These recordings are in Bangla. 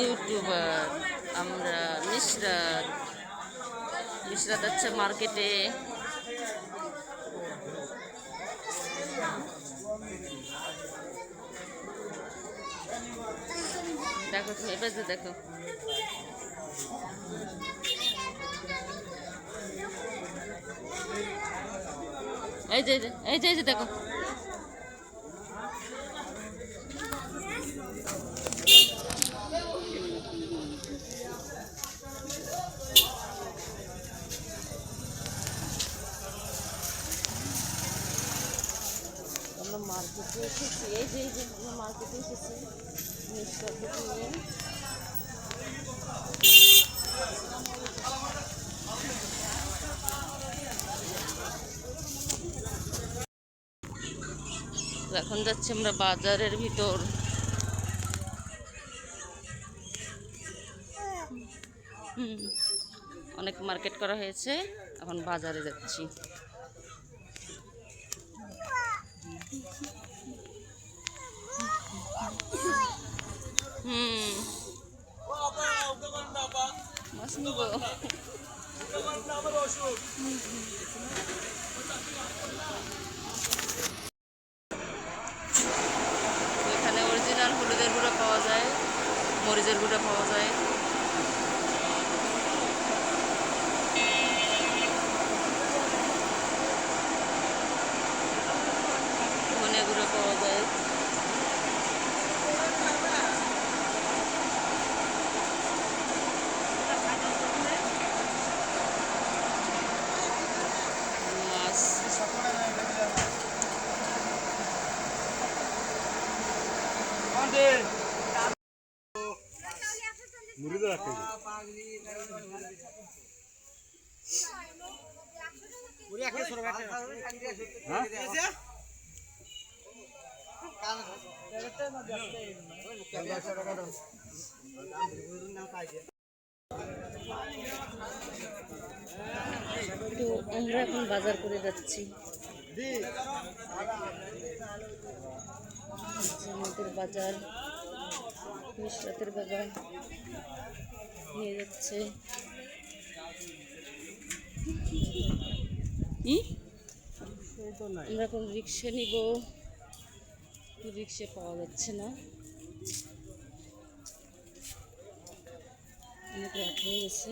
ইউটিউবার আমরা মিশরাত যাচ্ছে মার্কেটে। দেখো তুমি এবার দেখো, এই যে দেখো, আমরা মার্কেটে এসেছি। এই যে আমরা মার্কেটে এসেছি মিশরাত নিয়ে। এখন যাচ্ছি আমরা বাজারের ভিতর। অনেক মার্কেট করা হয়েছে, এখন বাজারে যাচ্ছি। মাছ নিব। এখানে অরিজিনাল হলুদের গুঁড়ো পাওয়া যায়, মরিচের গুঁড়ো পাওয়া যায়। ধনে গুঁড়ো পাওয়া যায়। মুড়ি তো রাখতে তো আমরা এখন বাজার করে যাচ্ছি। আমাদের বাজার মিশরাতের বাজার নিয়ে যাচ্ছে। আমরা এখন রিক্সা নিব, রিক্সা পাওয়া যাচ্ছে না, অনেক রাত হয়ে গেছে।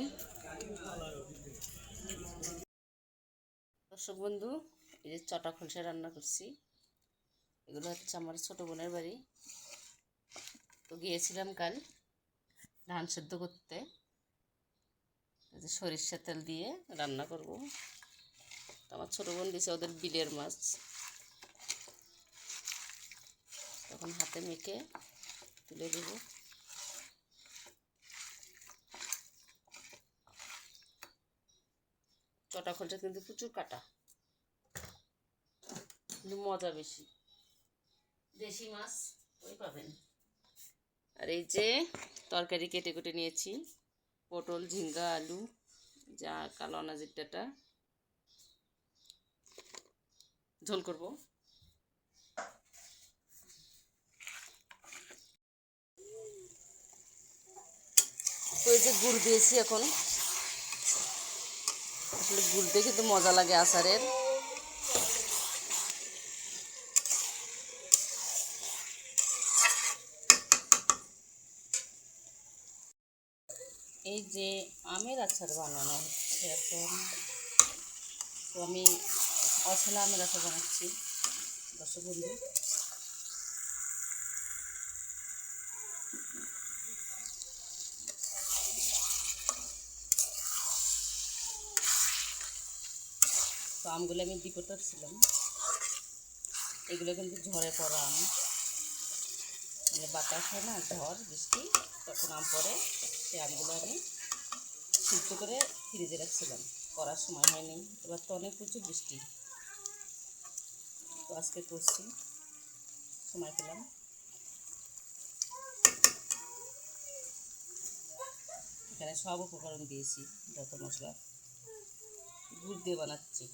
দর্শক বন্ধু, এই যে চটা খোলসা রান্না করছি। এগুলো হচ্ছে আমার ছোটো বোনের বাড়ি। তো গিয়েছিলাম কাল ধান সেদ্ধ করতে, সরিষা তেল দিয়ে রান্না করব। তো আমার ছোটো বোন দিয়েছে ওদের বিলের মাছ, তখন হাতে মেখে তুলে দেব। চটা খোলসা কিন্তু প্রচুর কাটা, কিন্তু মজা বেশি। দেশি মাছ ওই পাবেন। আর এই যে তরকারি কেটে কেটে নিয়েছি, পটল, ঝিঙ্গা, আলু, যা কালো আনাজের ডাঁটা, ঝোল করব। তো এই যে গুড় দিয়েছি এখন, আসলে গুড় দিয়ে কিন্তু মজা লাগে আচারের। এই যে আমের আচার বানানো হচ্ছে এখন। তো আমি অছলা আমের আচার বানাচ্ছি দর্শক বন্ধু। তো আমগুলো আমি ডিপোতে রাখছিলাম, এগুলো কিন্তু ঝড়ে পড়া আম, মানে বাতাস হয় না, ঝড় বৃষ্টি, তখন আম পড়ে। সেই আমগুলো আমি সিদ্ধ করে ফ্রিজে রাখছিলাম, করার সময় হয়নি। এবার তো অনেক প্রচুর বৃষ্টি, তো আজকে করছি, সময় পেলাম। এখানে সব উপকরণ দিয়েছি, যত মশলা, গুড় দিয়ে বানাচ্ছি।